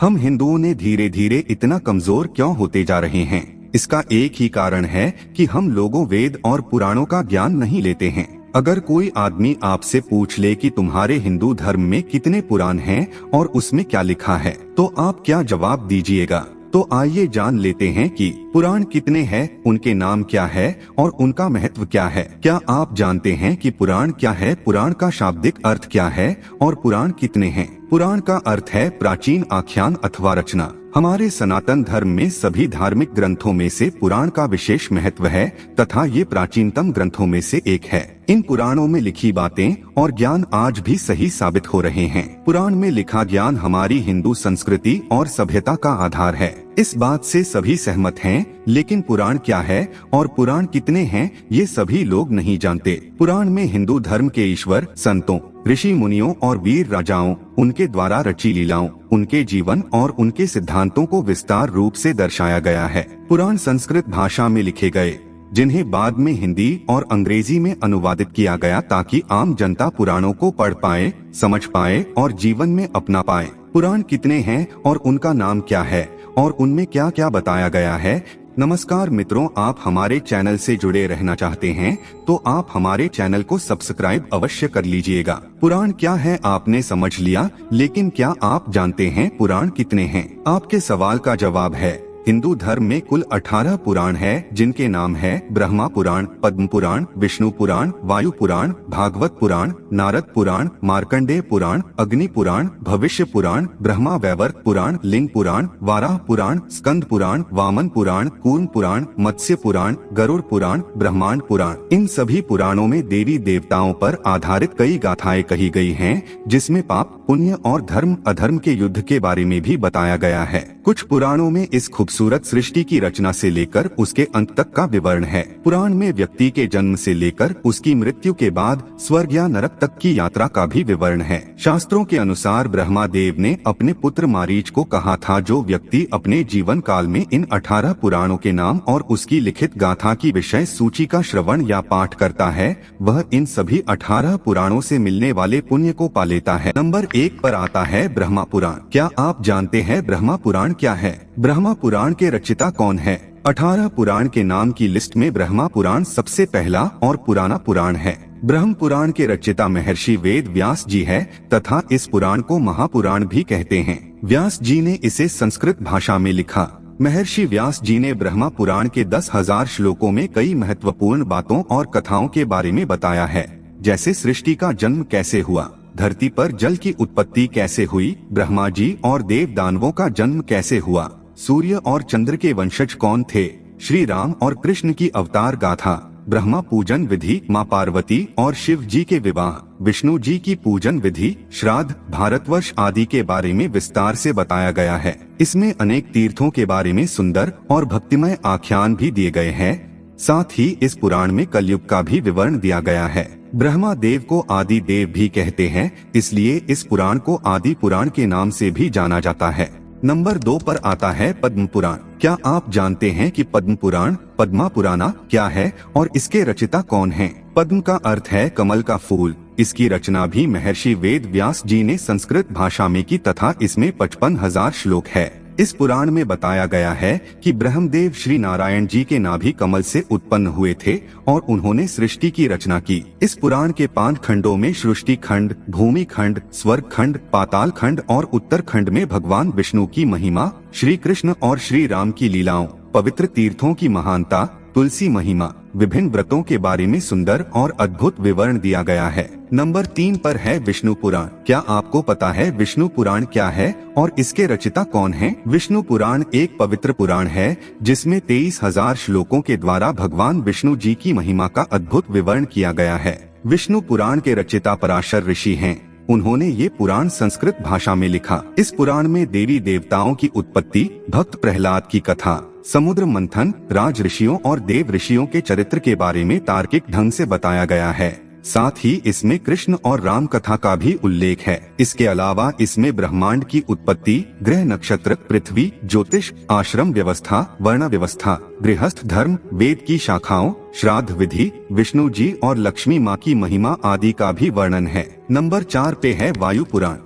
हम हिंदुओं ने धीरे धीरे इतना कमजोर क्यों होते जा रहे हैं? इसका एक ही कारण है कि हम लोगों वेद और पुराणों का ज्ञान नहीं लेते हैं। अगर कोई आदमी आपसे पूछ ले कि तुम्हारे हिंदू धर्म में कितने पुराण हैं और उसमें क्या लिखा है, तो आप क्या जवाब दीजिएगा? तो आइए जान लेते हैं कि पुराण कितने हैं, उनके नाम क्या है और उनका महत्व क्या है। क्या आप जानते हैं कि पुराण क्या है, पुराण का शाब्दिक अर्थ क्या है और पुराण कितने हैं? पुराण का अर्थ है प्राचीन आख्यान अथवा रचना। हमारे सनातन धर्म में सभी धार्मिक ग्रंथों में से पुराण का विशेष महत्व है तथा ये प्राचीनतम ग्रंथों में से एक है। इन पुराणों में लिखी बातें और ज्ञान आज भी सही साबित हो रहे हैं। पुराण में लिखा ज्ञान हमारी हिंदू संस्कृति और सभ्यता का आधार है। इस बात से सभी सहमत हैं, लेकिन पुराण क्या है और पुराण कितने हैं ये सभी लोग नहीं जानते। पुराण में हिंदू धर्म के ईश्वर, संतों, ऋषि मुनियों और वीर राजाओं, उनके द्वारा रची लीलाओं, उनके जीवन और उनके सिद्धांतों को विस्तार रूप से दर्शाया गया है। पुराण संस्कृत भाषा में लिखे गए, जिन्हें बाद में हिंदी और अंग्रेजी में अनुवादित किया गया ताकि आम जनता पुराणों को पढ़ पाए, समझ पाए और जीवन में अपना पाए। पुराण कितने हैं और उनका नाम क्या है और उनमें क्या क्या बताया गया है? नमस्कार मित्रों, आप हमारे चैनल से जुड़े रहना चाहते हैं तो आप हमारे चैनल को सब्सक्राइब अवश्य कर लीजिएगा। पुराण क्या है आपने समझ लिया, लेकिन क्या आप जानते हैं पुराण कितने हैं? आपके सवाल का जवाब है, हिंदू धर्म में कुल 18 पुराण है, जिनके नाम है ब्रह्मा पुराण, पद्म पुराण, विष्णु पुराण, वायु पुराण, भागवत पुराण, नारद पुराण, मार्कंडेय पुराण, अग्नि पुराण, भविष्य पुराण, ब्रह्मा वैवर्त पुराण, लिंग पुराण, वाराह पुराण, स्कंद पुराण, वामन पुराण, कूर्म पुराण, मत्स्य पुराण, गरुड़ पुराण, ब्रह्मांड पुराण। इन सभी पुराणों में देवी देवताओं पर आधारित कई गाथाएं कही गई हैं, जिसमें पाप, पुण्य और धर्म अधर्म के युद्ध के बारे में भी बताया गया है। कुछ पुराणों में इस खूबसूरत सृष्टि की रचना से लेकर उसके अंत तक का विवरण है। पुराण में व्यक्ति के जन्म से लेकर उसकी मृत्यु के बाद स्वर्ग या नरक तक की यात्रा का भी विवरण है। शास्त्रों के अनुसार ब्रह्मा देव ने अपने पुत्र मारीच को कहा था, जो व्यक्ति अपने जीवन काल में इन 18 पुराणों के नाम और उसकी लिखित गाथा की विषय सूची का श्रवण या पाठ करता है, वह इन सभी 18 पुराणों से मिलने वाले पुण्य को पा लेता है। नंबर 1 पर आता है ब्रह्मा पुराण। क्या आप जानते हैं ब्रह्मा पुराण क्या है? ब्रह्मा पुराण के रचयिता कौन है? 18 पुराण के नाम की लिस्ट में ब्रह्मा पुराण सबसे पहला और पुराना पुराण है। ब्रह्म पुराण के रचयिता महर्षि वेद व्यास जी है तथा इस पुराण को महापुराण भी कहते हैं। व्यास जी ने इसे संस्कृत भाषा में लिखा। महर्षि व्यास जी ने ब्रह्मा पुराण के 10,000 श्लोकों में कई महत्वपूर्ण बातों और कथाओं के बारे में बताया है, जैसे सृष्टि का जन्म कैसे हुआ, धरती पर जल की उत्पत्ति कैसे हुई, ब्रह्मा जी और देव दानवों का जन्म कैसे हुआ, सूर्य और चंद्र के वंशज कौन थे, श्री राम और कृष्ण की अवतार गाथा, ब्रह्मा पूजन विधि, माँ पार्वती और शिव जी के विवाह, विष्णु जी की पूजन विधि, श्राद्ध, भारतवर्ष आदि के बारे में विस्तार से बताया गया है। इसमें अनेक तीर्थों के बारे में सुंदर और भक्तिमय आख्यान भी दिए गए हैं। साथ ही इस पुराण में कलयुग का भी विवरण दिया गया है। ब्रह्मा देव को आदि देव भी कहते हैं, इसलिए इस पुराण को आदि पुराण के नाम से भी जाना जाता है। नंबर 2 पर आता है पद्म पुराण। क्या आप जानते हैं कि पद्म पुराण, पद्मा पुराना क्या है और इसके रचयिता कौन हैं? पद्म का अर्थ है कमल का फूल। इसकी रचना भी महर्षि वेद व्यास जी ने संस्कृत भाषा में की तथा इसमें 55,000 श्लोक है। इस पुराण में बताया गया है कि ब्रह्मदेव श्री नारायण जी के नाभि कमल से उत्पन्न हुए थे और उन्होंने सृष्टि की रचना की। इस पुराण के 5 खंडों में सृष्टि खंड, भूमि खंड, स्वर्ग खंड, पाताल खंड और उत्तर खंड में भगवान विष्णु की महिमा, श्री कृष्ण और श्री राम की लीलाओं, पवित्र तीर्थों की महानता, तुलसी महिमा, विभिन्न व्रतों के बारे में सुंदर और अद्भुत विवरण दिया गया है। नंबर 3 पर है विष्णु पुराण। क्या आपको पता है विष्णु पुराण क्या है और इसके रचयिता कौन हैं? विष्णु पुराण एक पवित्र पुराण है जिसमें 23,000 श्लोकों के द्वारा भगवान विष्णु जी की महिमा का अद्भुत विवरण किया गया है। विष्णु पुराण के रचयिता पराशर ऋषि हैं। उन्होंने ये पुराण संस्कृत भाषा में लिखा। इस पुराण में देवी देवताओं की उत्पत्ति, भक्त प्रहलाद की कथा, समुद्र मंथन, राज ऋषियों और देव ऋषियों के चरित्र के बारे में तार्किक ढंग से बताया गया है। साथ ही इसमें कृष्ण और राम कथा का भी उल्लेख है। इसके अलावा इसमें ब्रह्मांड की उत्पत्ति, ग्रह नक्षत्र, पृथ्वी, ज्योतिष, आश्रम व्यवस्था, वर्ण व्यवस्था, गृहस्थ धर्म, वेद की शाखाओं, श्राद्ध विधि, विष्णु जी और लक्ष्मी माँ की महिमा आदि का भी वर्णन है। नंबर 4 पे है वायु पुराण।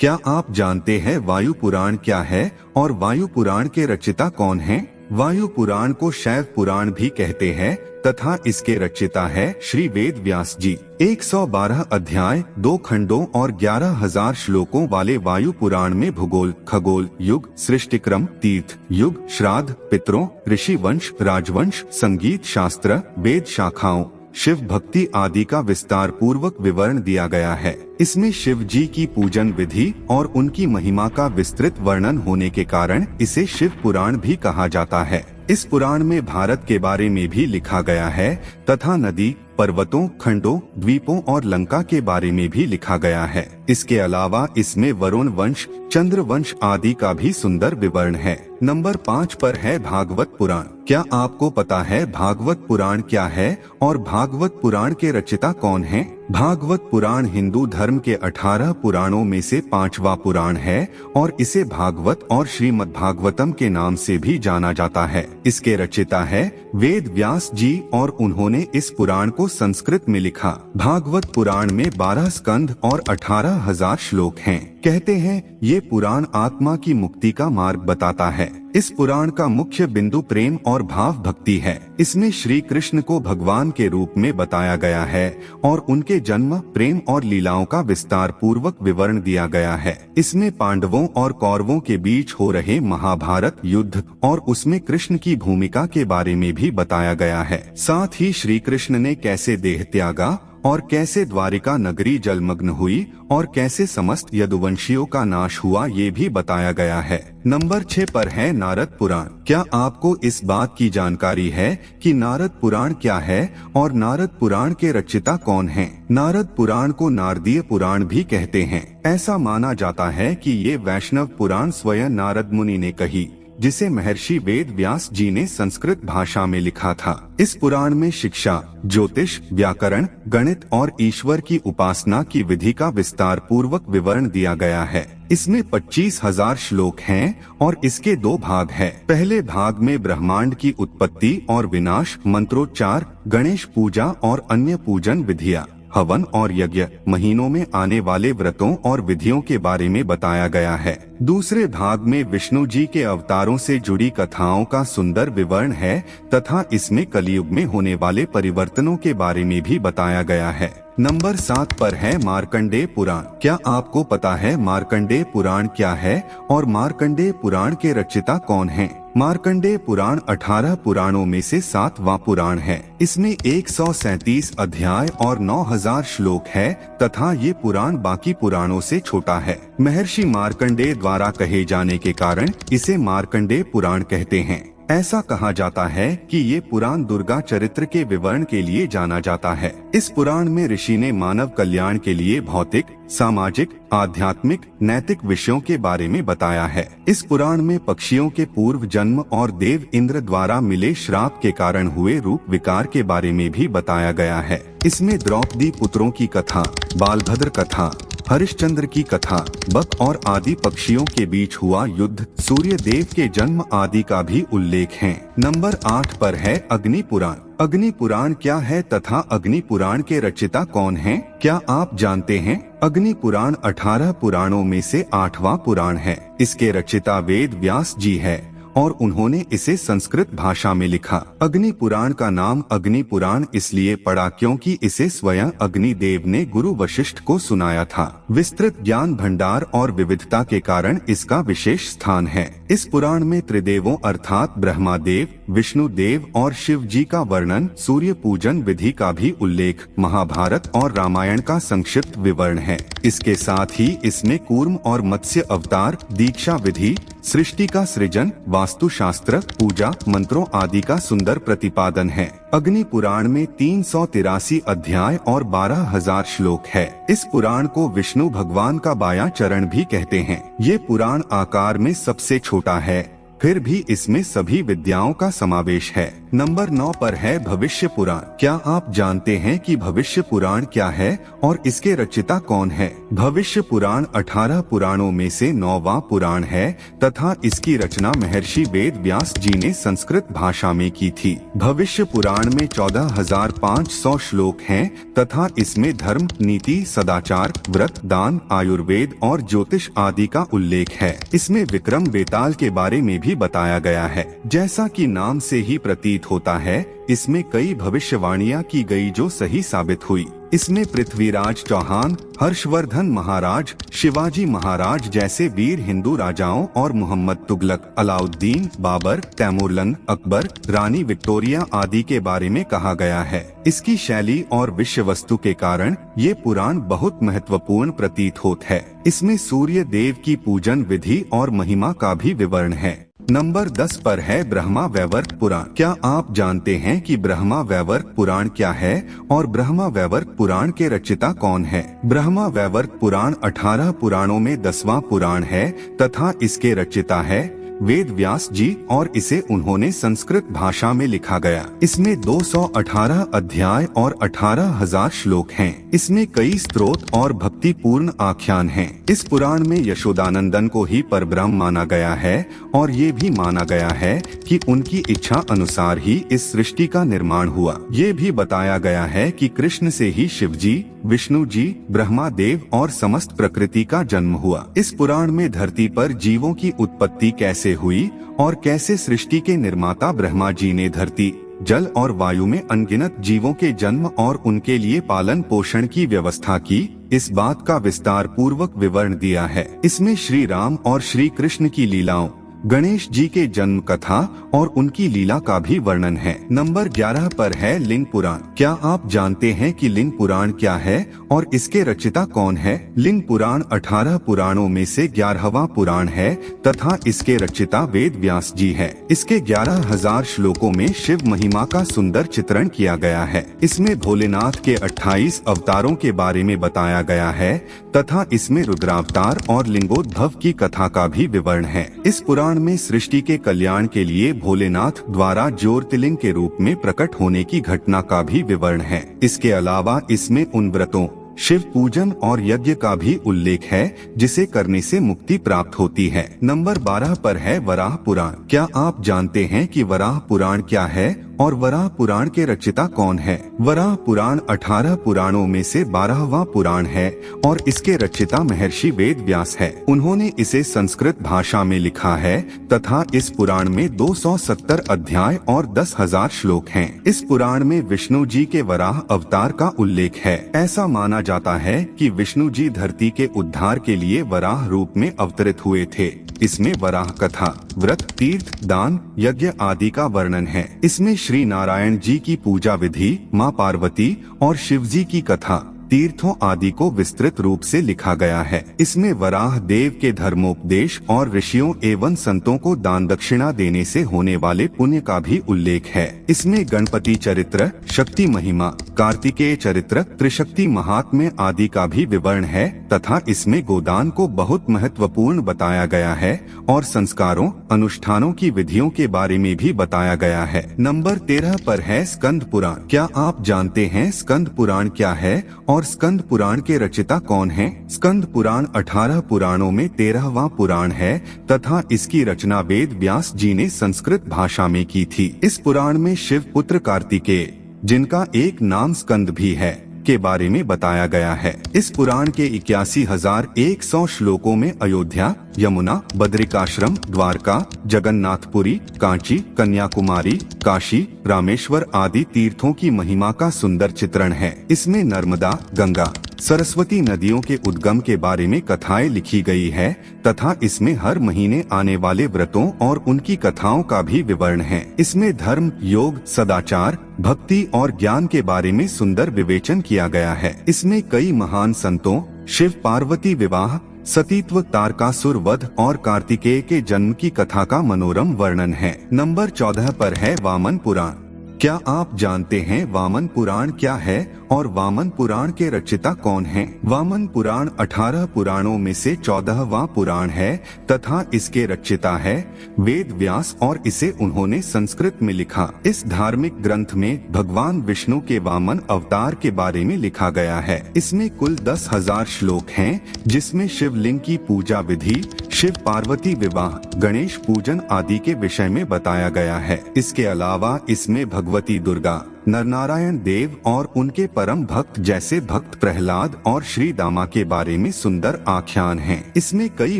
क्या आप जानते हैं वायु पुराण क्या है और वायु पुराण के रचिता कौन हैं? वायु पुराण को शैव पुराण भी कहते हैं तथा इसके रचिता है श्री वेद व्यास जी। 112 अध्याय, 2 खंडों और 11,000 श्लोकों वाले वायु पुराण में भूगोल, खगोल, युग, सृष्टिक्रम, तीर्थ, युग, श्राद्ध, पितरों, ऋषि वंश, राजवंश, संगीत शास्त्र, वेद शाखाओं, शिव भक्ति आदि का विस्तार पूर्वक विवरण दिया गया है। इसमें शिव जी की पूजन विधि और उनकी महिमा का विस्तृत वर्णन होने के कारण इसे शिव पुराण भी कहा जाता है। इस पुराण में भारत के बारे में भी लिखा गया है तथा नदी, पर्वतों, खंडों, द्वीपों और लंका के बारे में भी लिखा गया है। इसके अलावा इसमें वरुण वंश, चंद्र वंश आदि का भी सुंदर विवरण है। नंबर 5 पर है भागवत पुराण। क्या आपको पता है भागवत पुराण क्या है और भागवत पुराण के रचिता कौन हैं? भागवत पुराण हिंदू धर्म के 18 पुराणों में से 5वां पुराण है और इसे भागवत और श्रीमद् भागवतम के नाम से भी जाना जाता है। इसके रचिता है वेद व्यास जी और उन्होंने इस पुराण को संस्कृत में लिखा। भागवत पुराण में 12 स्कंध और 18,000 श्लोक हैं। कहते हैं ये पुराण आत्मा की मुक्ति का मार्ग बताता है। इस पुराण का मुख्य बिंदु प्रेम और भाव भक्ति है। इसमें श्री कृष्ण को भगवान के रूप में बताया गया है और उनके जन्म, प्रेम और लीलाओं का विस्तार पूर्वक विवरण दिया गया है। इसमें पांडवों और कौरवों के बीच हो रहे महाभारत युद्ध और उसमें कृष्ण की भूमिका के बारे में भी बताया गया है। साथ ही श्री कृष्ण ने कैसे देह त्यागा और कैसे द्वारिका नगरी जलमग्न हुई और कैसे समस्त यदुवंशियों का नाश हुआ ये भी बताया गया है। नंबर 6 पर है नारद पुराण। क्या आपको इस बात की जानकारी है कि नारद पुराण क्या है और नारद पुराण के रचिता कौन हैं? नारद पुराण को नारदीय पुराण भी कहते हैं। ऐसा माना जाता है कि ये वैष्णव पुराण स्वयं नारद मुनि ने कही, जिसे महर्षि वेद व्यास जी ने संस्कृत भाषा में लिखा था। इस पुराण में शिक्षा, ज्योतिष, व्याकरण, गणित और ईश्वर की उपासना की विधि का विस्तार पूर्वक विवरण दिया गया है। इसमें 25,000 श्लोक हैं और इसके 2 भाग हैं। पहले भाग में ब्रह्मांड की उत्पत्ति और विनाश, मंत्रोच्चार, गणेश पूजा और अन्य पूजन विधियाँ, हवन और यज्ञ, महीनों में आने वाले व्रतों और विधियों के बारे में बताया गया है। दूसरे भाग में विष्णु जी के अवतारों से जुड़ी कथाओं का सुंदर विवरण है तथा इसमें कलयुग में होने वाले परिवर्तनों के बारे में भी बताया गया है। नंबर 7 पर है मार्कंडेय पुराण। क्या आपको पता है मार्कंडेय पुराण क्या है और मार्कंडेय पुराण के रचिता कौन हैं? मार्कंडेय पुराण 18 पुराणों में से 7वां पुराण है। इसमें 137 अध्याय और 9,000 श्लोक है तथा ये पुराण बाकी पुराणों से छोटा है। महर्षि मार्कंडेय द्वारा कहे जाने के कारण इसे मार्कंडेय पुराण कहते हैं। ऐसा कहा जाता है कि ये पुराण दुर्गा चरित्र के विवरण के लिए जाना जाता है। इस पुराण में ऋषि ने मानव कल्याण के लिए भौतिक, सामाजिक, आध्यात्मिक, नैतिक विषयों के बारे में बताया है। इस पुराण में पक्षियों के पूर्व जन्म और देव इंद्र द्वारा मिले श्राप के कारण हुए रूप विकार के बारे में भी बताया गया है। इसमें द्रौपदी पुत्रों की कथा, बालभद्र कथा, हरिश्चंद्र की कथा, बक और आदि पक्षियों के बीच हुआ युद्ध, सूर्य देव के जन्म आदि का भी उल्लेख है। नंबर 8 पर है अग्नि पुराण। अग्नि पुराण क्या है तथा अग्नि पुराण के रचिता कौन हैं? क्या आप जानते हैं? अग्नि पुराण 18 पुराणों में से 8वां पुराण है। इसके रचिता वेद व्यास जी है और उन्होंने इसे संस्कृत भाषा में लिखा। अग्नि पुराण का नाम अग्नि पुराण इसलिए पड़ा क्योंकि इसे स्वयं अग्नि देव ने गुरु वशिष्ठ को सुनाया था। विस्तृत ज्ञान भंडार और विविधता के कारण इसका विशेष स्थान है। इस पुराण में त्रिदेवों अर्थात ब्रह्मा देव, विष्णु देव और शिव जी का वर्णन, सूर्य पूजन विधि का भी उल्लेख, महाभारत और रामायण का संक्षिप्त विवरण है। इसके साथ ही इसमें कूर्म और मत्स्य अवतार, दीक्षा विधि, सृष्टि का सृजन, वास्तुशास्त्र, पूजा, मंत्रों आदि का सुंदर प्रतिपादन है। अग्नि पुराण में 383 अध्याय और 12,000 श्लोक है। इस पुराण को विष्णु भगवान का बायां चरण भी कहते हैं। ये पुराण आकार में सबसे छोटा है फिर भी इसमें सभी विद्याओं का समावेश है। नंबर 9 पर है भविष्य पुराण। क्या आप जानते हैं कि भविष्य पुराण क्या है और इसके रचयिता कौन है? भविष्य पुराण 18 पुराणों में से 9वां पुराण है तथा इसकी रचना महर्षि वेद व्यास जी ने संस्कृत भाषा में की थी। भविष्य पुराण में 14,500 श्लोक हैं तथा इसमें धर्म, नीति, सदाचार, व्रत, दान, आयुर्वेद और ज्योतिष आदि का उल्लेख है। इसमें विक्रम बेताल के बारे में भी बताया गया है। जैसा कि नाम से ही प्रतीत होता है, इसमें कई भविष्यवाणियां की गई जो सही साबित हुई। इसमें पृथ्वीराज चौहान, हर्षवर्धन महाराज, शिवाजी महाराज जैसे वीर हिंदू राजाओं और मोहम्मद तुगलक, अलाउद्दीन, बाबर, तैमूरलंग, अकबर, रानी विक्टोरिया आदि के बारे में कहा गया है। इसकी शैली और विषय वस्तु के कारण ये पुराण बहुत महत्वपूर्ण प्रतीत होता है। इसमें सूर्य देव की पूजन विधि और महिमा का भी विवरण है। नंबर 10 पर है ब्रह्मा वैवर्त पुराण। क्या आप जानते हैं कि ब्रह्मा वैवर्त पुराण क्या है और ब्रह्मा वैवर्त पुराण के रचयिता कौन है? ब्रह्मा वैवर्त पुराण 18 पुराणों में 10वां पुराण है तथा इसके रचयिता है वेद व्यास जी और इसे उन्होंने संस्कृत भाषा में लिखा गया। इसमें 218 अध्याय और 18,000 श्लोक हैं। इसमें कई स्तोत्र और भक्तिपूर्ण आख्यान हैं। इस पुराण में यशोदानंदन को ही परब्रह्म माना गया है और ये भी माना गया है कि उनकी इच्छा अनुसार ही इस सृष्टि का निर्माण हुआ। ये भी बताया गया है कि कृष्ण से ही शिव जी, विष्णु जी, ब्रह्मा देव और समस्त प्रकृति का जन्म हुआ। इस पुराण में धरती पर जीवों की उत्पत्ति कैसे हुई और कैसे सृष्टि के निर्माता ब्रह्मा जी ने धरती, जल और वायु में अनगिनत जीवों के जन्म और उनके लिए पालन पोषण की व्यवस्था की, इस बात का विस्तार पूर्वक विवरण दिया है। इसमें श्री राम और श्री कृष्ण की लीलाओं, गणेश जी के जन्म कथा और उनकी लीला का भी वर्णन है। नंबर 11 पर है लिंग पुराण। क्या आप जानते हैं कि लिंग पुराण क्या है और इसके रचयिता कौन है? लिंग पुराण 18 पुराणों में से 11वां पुराण है तथा इसके रचयिता वेद व्यास जी है। इसके 11,000 श्लोकों में शिव महिमा का सुंदर चित्रण किया गया है। इसमें भोलेनाथ के 28 अवतारों के बारे में बताया गया है तथा इसमें रुद्रावतार और लिंगोद्भव की कथा का भी विवरण है। इस पुराण में सृष्टि के कल्याण के लिए भोलेनाथ द्वारा ज्योतिर्लिंग के रूप में प्रकट होने की घटना का भी विवरण है। इसके अलावा इसमें उन व्रतों, शिव पूजन और यज्ञ का भी उल्लेख है जिसे करने से मुक्ति प्राप्त होती है। नंबर 12 पर है वराह पुराण। क्या आप जानते हैं कि वराह पुराण क्या है और वराह पुराण के रचयिता कौन है? वराह पुराण 18 पुराणों में से 12वां पुराण है और इसके रचयिता महर्षि वेद व्यास है। उन्होंने इसे संस्कृत भाषा में लिखा है तथा इस पुराण में 270 अध्याय और 10,000 श्लोक हैं। इस पुराण में विष्णु जी के वराह अवतार का उल्लेख है। ऐसा माना जाता है कि विष्णु जी धरती के उद्धार के लिए वराह रूप में अवतरित हुए थे। इसमें वराह कथा, व्रत, तीर्थ, दान, यज्ञ आदि का वर्णन है। इसमें श्री नारायण जी की पूजा विधि, माँ पार्वती और शिव जी की कथा, तीर्थों आदि को विस्तृत रूप से लिखा गया है। इसमें वराह देव के धर्मोपदेश और ऋषियों एवं संतों को दान दक्षिणा देने से होने वाले पुण्य का भी उल्लेख है। इसमें गणपति चरित्र, शक्ति महिमा, कार्तिकेय चरित्र, त्रिशक्ति महात्म्य आदि का भी विवरण है तथा इसमें गोदान को बहुत महत्वपूर्ण बताया गया है और संस्कारों, अनुष्ठानों की विधियों के बारे में भी बताया गया है। नंबर 13 पर है स्कंद पुराण। क्या आप जानते हैं स्कंद पुराण क्या है और स्कंद पुराण के रचयिता कौन हैं? स्कंद पुराण 18 पुराणों में 13वां पुराण है तथा इसकी रचना वेद व्यास जी ने संस्कृत भाषा में की थी। इस पुराण में शिव पुत्र कार्तिकेय, जिनका एक नाम स्कंद भी है, के बारे में बताया गया है। इस पुराण के 81,100 श्लोकों में अयोध्या, यमुना, बद्रिकाश्रम, द्वारका, जगन्नाथपुरी, कांची, कन्याकुमारी, काशी, रामेश्वर आदि तीर्थों की महिमा का सुंदर चित्रण है। इसमें नर्मदा, गंगा, सरस्वती नदियों के उद्गम के बारे में कथाएं लिखी गई है तथा इसमें हर महीने आने वाले व्रतों और उनकी कथाओं का भी विवरण है। इसमें धर्म, योग, सदाचार, भक्ति और ज्ञान के बारे में सुंदर विवेचन किया गया है। इसमें कई महान संतों, शिव पार्वती विवाह, सतीत्व, तारकासुर वध और कार्तिकेय के जन्म की कथा का मनोरम वर्णन है। नंबर 14 पर है वामन पुराण। क्या आप जानते हैं वामन पुराण क्या है और वामन पुराण के रचयिता कौन हैं? वामन पुराण 18 पुराणों में से 14वां पुराण है तथा इसके रचयिता है वेद व्यास और इसे उन्होंने संस्कृत में लिखा। इस धार्मिक ग्रंथ में भगवान विष्णु के वामन अवतार के बारे में लिखा गया है। इसमें कुल 10,000 श्लोक हैं, जिसमें शिवलिंग की पूजा विधि, शिव पार्वती विवाह, गणेश पूजन आदि के विषय में बताया गया है। इसके अलावा इसमें भगवती दुर्गा, नरनारायण देव और उनके परम भक्त जैसे भक्त प्रहलाद और श्री दामा के बारे में सुंदर आख्यान हैं। इसमें कई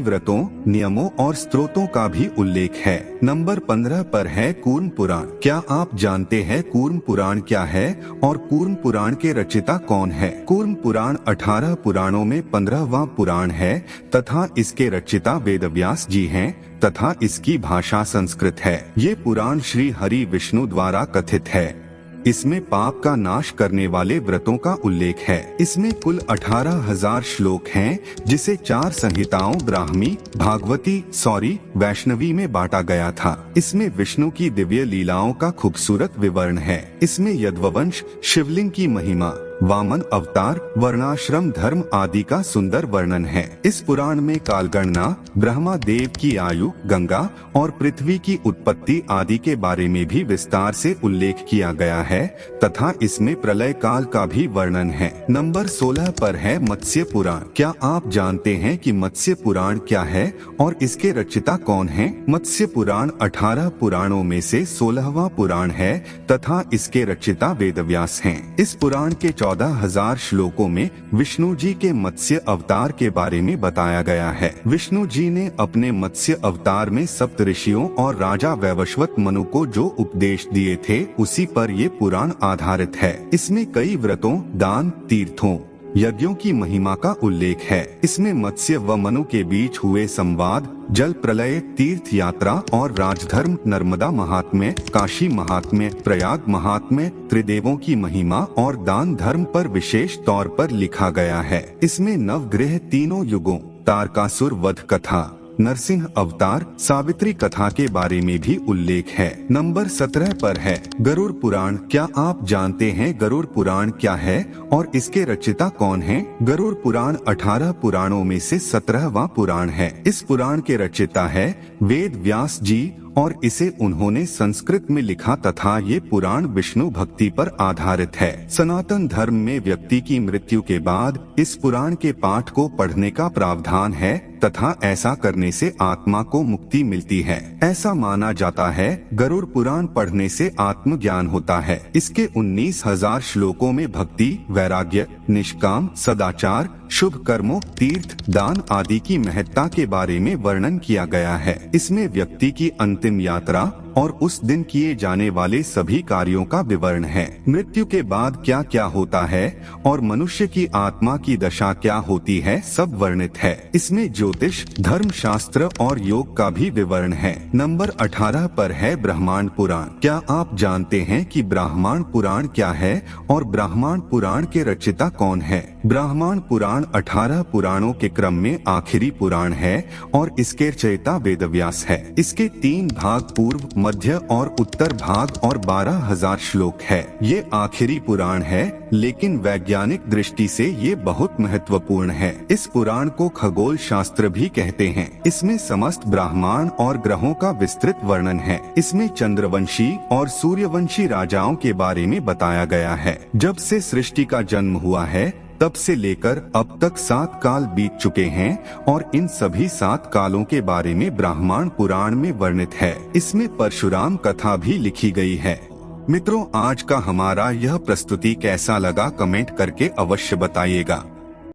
व्रतों, नियमों और स्तोत्रों का भी उल्लेख है। नंबर 15 पर है कूर्म पुराण। क्या आप जानते हैं कूर्म पुराण क्या है और कूर्म पुराण के रचयिता कौन है? कूर्म पुराण 18 पुराणों में 15वां पुराण है तथा इसके रचयिता वेदव्यास जी हैं तथा इसकी भाषा संस्कृत है। ये पुराण श्री हरि विष्णु द्वारा कथित है। इसमें पाप का नाश करने वाले व्रतों का उल्लेख है। इसमें कुल 18,000 श्लोक हैं, जिसे 4 संहिताओं ब्राह्मी, भागवती, वैष्णवी में बांटा गया था। इसमें विष्णु की दिव्य लीलाओं का खूबसूरत विवरण है। इसमें यदुवंश, शिवलिंग की महिमा, वामन अवतार, वर्णाश्रम धर्म आदि का सुंदर वर्णन है। इस पुराण में कालगणना, ब्रह्मा देव की आयु, गंगा और पृथ्वी की उत्पत्ति आदि के बारे में भी विस्तार से उल्लेख किया गया है तथा इसमें प्रलय काल का भी वर्णन है। नंबर 16 पर है मत्स्य पुराण। क्या आप जानते हैं कि मत्स्य पुराण क्या है और इसके रचयिता कौन हैं? मत्स्य पुराण 18 पुराणों में से 16वां पुराण है तथा इसके रचयिता वेदव्यास हैं। इस पुराण के 14,000 श्लोकों में विष्णु जी के मत्स्य अवतार के बारे में बताया गया है। विष्णु जी ने अपने मत्स्य अवतार में सप्त ऋषियों और राजा वैवस्वत मनु को जो उपदेश दिए थे, उसी पर ये पुराण आधारित है। इसमें कई व्रतों, दान, तीर्थों, यज्ञों की महिमा का उल्लेख है। इसमें मत्स्य व मनु के बीच हुए संवाद, जल प्रलय, तीर्थ यात्रा और राजधर्म, नर्मदा महात्म्य, काशी महात्म्य, प्रयाग महात्म्य, त्रिदेवों की महिमा और दान धर्म पर विशेष तौर पर लिखा गया है। इसमें नवग्रह, तीनों युगों, तारकासुर वध कथा, नरसिंह अवतार, सावित्री कथा के बारे में भी उल्लेख है। नंबर 17 पर है गरुड़ पुराण। क्या आप जानते हैं गरुड़ पुराण क्या है और इसके रचयिता कौन हैं? गरुड़ पुराण 18 पुराणों में से 17वां पुराण है। इस पुराण के रचयिता है वेद व्यास जी और इसे उन्होंने संस्कृत में लिखा तथा ये पुराण विष्णु भक्ति पर आधारित है। सनातन धर्म में व्यक्ति की मृत्यु के बाद इस पुराण के पाठ को पढ़ने का प्रावधान है तथा ऐसा करने से आत्मा को मुक्ति मिलती है। ऐसा माना जाता है गरुड़ पुराण पढ़ने से आत्मज्ञान होता है। इसके 19,000 श्लोकों में भक्ति, वैराग्य, निष्काम, सदाचार, शुभ कर्मों, तीर्थ, दान आदि की महत्ता के बारे में वर्णन किया गया है। इसमें व्यक्ति की अंतिम यात्रा और उस दिन किए जाने वाले सभी कार्यों का विवरण है। मृत्यु के बाद क्या क्या होता है और मनुष्य की आत्मा की दशा क्या होती है, सब वर्णित है। इसमें ज्योतिष, धर्म शास्त्र और योग का भी विवरण है। नंबर 18 पर है ब्रह्मांड पुराण। क्या आप जानते हैं कि ब्रह्मांड पुराण क्या है और ब्रह्मांड पुराण के रचयिता कौन है? ब्रह्मांड पुराण 18 पुराणों के क्रम में आखिरी पुराण है और इसके रचयिता वेदव्यास है। इसके 3 भाग, पूर्व, मध्य और उत्तर भाग और 12,000 श्लोक है। ये आखिरी पुराण है, लेकिन वैज्ञानिक दृष्टि से ये बहुत महत्वपूर्ण है। इस पुराण को खगोल शास्त्र भी कहते हैं। इसमें समस्त ब्रह्मांड और ग्रहों का विस्तृत वर्णन है। इसमें चंद्रवंशी और सूर्यवंशी राजाओं के बारे में बताया गया है। जब से सृष्टि का जन्म हुआ है तब से लेकर अब तक 7 काल बीत चुके हैं और इन सभी 7 कालों के बारे में ब्रह्मांड पुराण में वर्णित है। इसमें परशुराम कथा भी लिखी गई है। मित्रों, आज का हमारा यह प्रस्तुति कैसा लगा कमेंट करके अवश्य बताइएगा।